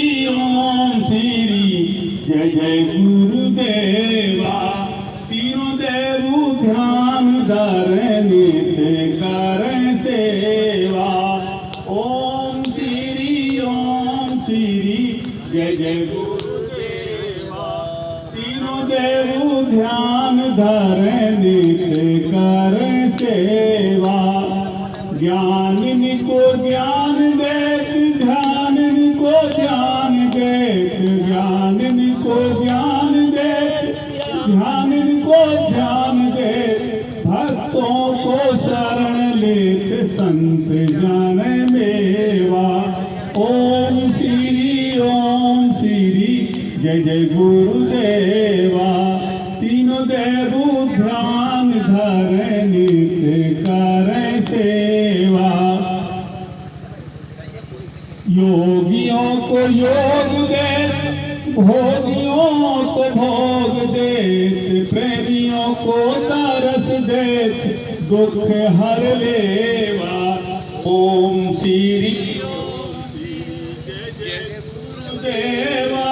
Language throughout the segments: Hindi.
ओम श्री जय जय गुरुदेवा। तीनों देव ध्यान धर नित्य कर सेवा। ओम श्री जय जय गुरुदेवा। तीनों देव ध्यान धर नित्य कर सेवा। ज्ञान को ज्ञान देत ध्यान को ज्ञान देत ज्ञान को ज्ञान देत ध्यान को ध्यान देत भक्तों को शरण लेत संत जन मेवा। ओम श्री जय जय गुरुदेवा। तीनों देव ध्यान धर नित्य कर सेवा। योगियों को योग देत भोगियों को भोग देत प्रेमियों को तरस देत दुख हर लेवा। ओम श्री जय जय गुरुदेवा।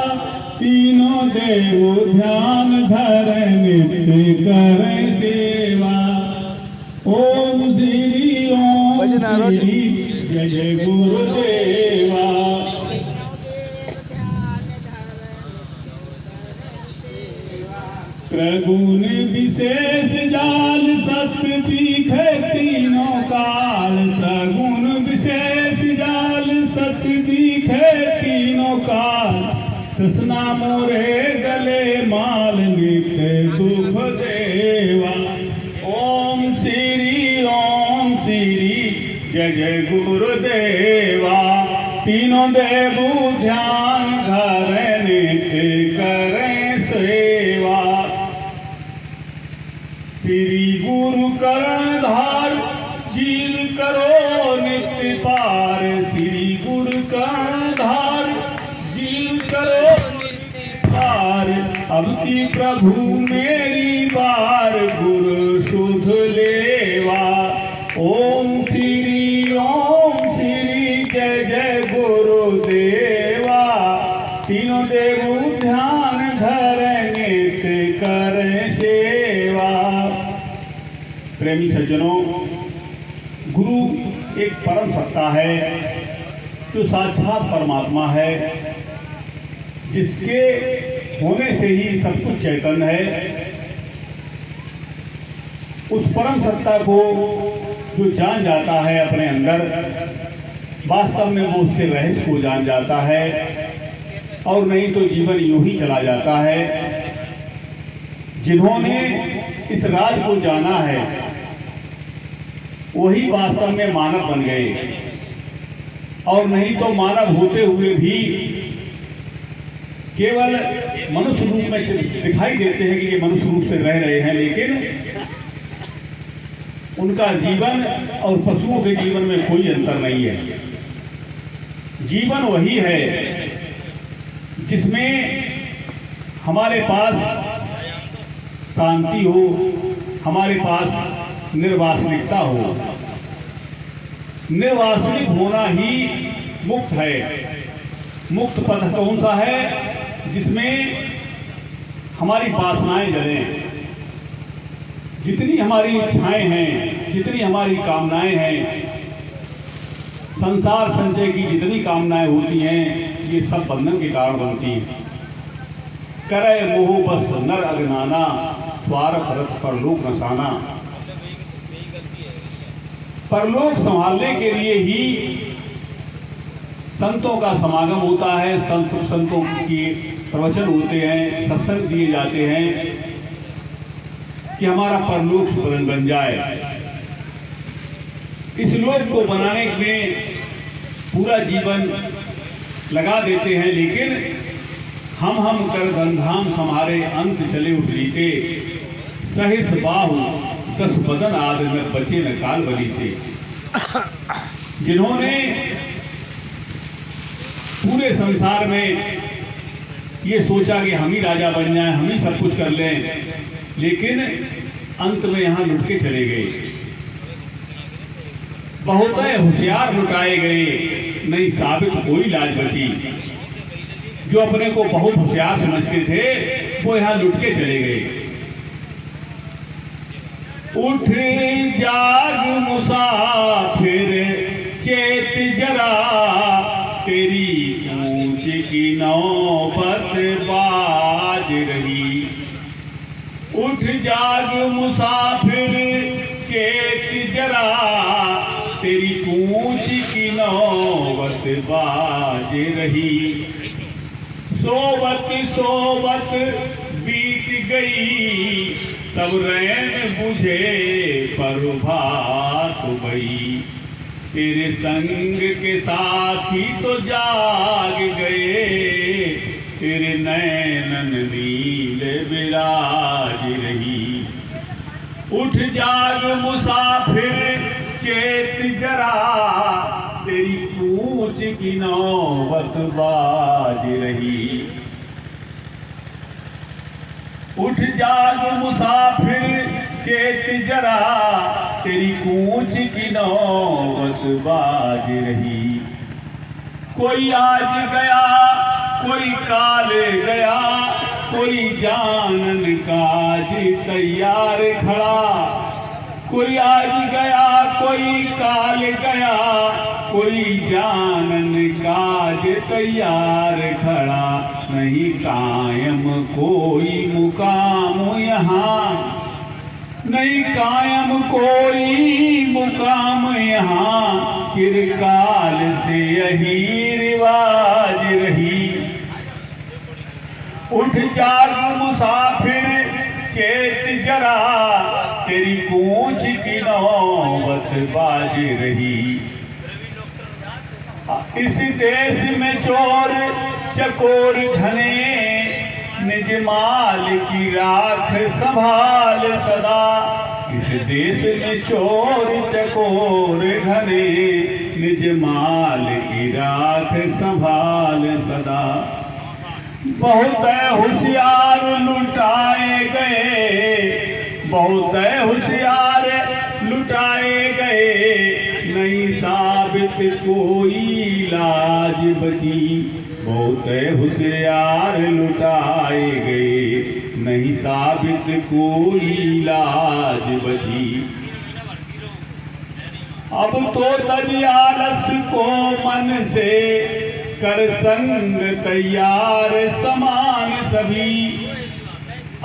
तीनों देव ध्यान धर नित्य कर सेवा। ओम श्री जय जय गुरुदेवा। त्रगुण विशेष जाल सत्य तीखे तीनों काल। त्रगुण विशेष जाल सत्य तीखे तीनों काल। कृष्णा मोरे गले माल नित्य दुख देवा। ओम श्री जय जय गुरुदेवा। तीनों देव ध्यान धर नित्य करें सेवा। श्री गुरु कर्णधार झील करो नित्य पार। श्री गुरु कर्णधार झील करो नित्य पार। अब की प्रभु मेरी बार गुरु शुद्ध लेवा। ओम श्री जय जय गुरुदेवा। तीनों देव ध्यान धर नित्य कर सेवा। प्रेमी सज्जनों, गुरु एक परम सत्ता है जो साक्षात परमात्मा है, जिसके होने से ही सब कुछ चैतन्य है। उस परम सत्ता को जो जान जाता है अपने अंदर, वास्तव में वो उसके रहस्य को जान जाता है, और नहीं तो जीवन यूं ही चला जाता है। जिन्होंने इस राज को जाना है वही वास्तव में मानव बन गए, और नहीं तो मानव होते हुए भी केवल मनुष्य रूप में दिखाई देते हैं कि ये मनुष्य रूप से रह रहे हैं, लेकिन उनका जीवन और पशुओं के जीवन में कोई अंतर नहीं है। जीवन वही है जिसमें हमारे पास शांति हो, हमारे पास निर्वासनिकता हो। निर्वासनिक होना ही मुक्त है। मुक्त पथ कौन सा है? जिसमें हमारी वासनाएं जलें। जितनी हमारी इच्छाएं हैं, जितनी हमारी कामनाएं हैं, संसार संचय की जितनी कामनाएं होती हैं, ये सब बंधन के कारण बनती हैं। करे मोह बस नर अगनाना, स्वार्थ रथ परलोक नसाना। परलोक संभालने के लिए ही संतों का समागम होता है, संतों के प्रवचन होते हैं, सत्संग दिए जाते हैं कि हमारा परलोक बन जाए। इस लोक को बनाने में पूरा जीवन लगा देते हैं, लेकिन हम कर धनधाम सम्हारे अंत चले उठ रीते। सहिस बाहु दस बदन आदि में बचे न काल बली से। जिन्होंने पूरे संसार में ये सोचा कि हम ही राजा बन जाएं, हम ही सब कुछ कर लें, लेकिन अंत में यहाँ लुट के चले गए। बहुत होशियार लुटाए गए, नहीं साबित कोई लाज बची। जो अपने को बहुत होशियार समझते थे वो यहाँ लुट के चले गए। उठ जाग मुसाफिर चेत जरा, तेरी ऊंच की नौबत बाज रही। उठ जाग मुसाफिर चेत जरा, तेरी कूच की नौबत बाज रही। सोबत सोबत बीत गई, सब रैन बुझे प्रभात गई। तेरे संग के साथी तो जाग गए, तेरे नैनन नील विराज रही। उठ जाग मुसाफिर चेत जरा, तेरी कूच की नौबत बाज रही। उठ जाग मुसाफिर चेत जरा, तेरी कूच की नौबत बाज रही। कोई आज गया कोई काल गया, कोई जानन काज तैयार खड़ा। कोई आज गया कोई काल गया, कोई जानन काज तैयार खड़ा। नहीं कायम कोई मुकाम यहाँ, नहीं कायम कोई मुकाम यहाँ, चिरकाल से यही रिवाज रही। उठ जाग मुसाफिर चेत जरा, तेरी कूच की नौबत बाज रही। इस देश में चोर चकोर घने, निज माल की राख संभाल सदा। इस देश में चोर चकोर घने, निज माल की राख संभाल सदा। बहुत होशियार लुटाए गए, बहुत होशियार लुटाए गए, नहीं साबित कोई लाज बची। बहुत होशियार लुटाए गए, नहीं साबित कोई लाज बची। अब तो तज आलस को मन से, कर संग तैयार समान सभी।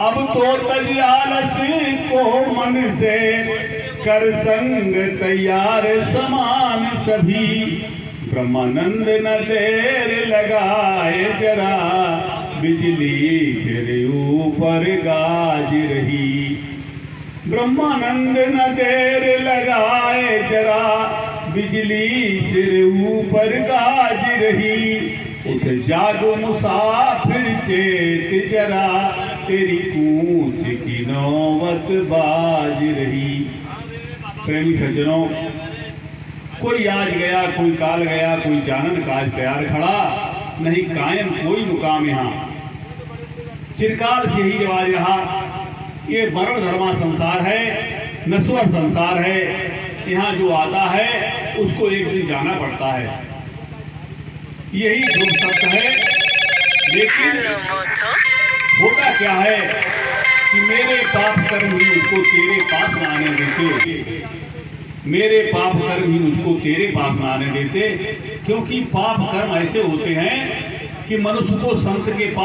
अब तो तज आलस को मन से, कर संग तैयार समान सभी। ब्रह्मानंद न देर लगाए जरा, बिजली सिर ऊपर गाज रही। ब्रह्मानंद न देर लगाए जरा, बिजली सिर ऊपर गाज रही। उठ जाग मुसाफिर चेत जरा, तेरी कूच की नौबत बाज रही। प्रेमी सज्जनों, कोई आज गया कोई काल गया, कोई जानन काज तैयार खड़ा। नहीं कायम कोई मुकाम यहाँ, चिरकाल से ही रिवाज रहा। ये मरण धर्मा संसार है, नश्वर संसार है। यहाँ जो आता है उसको एक दिन जाना पड़ता है, यही जो सत्य है। लेकिन होता क्या है कि मेरे पाप कर्म ही मुझको तेरे पास न आने देते, मेरे पाप कर्म ही मुझको तेरे पास न आने देते। क्योंकि पाप कर्म ऐसे होते हैं कि मनुष्य को संत के पास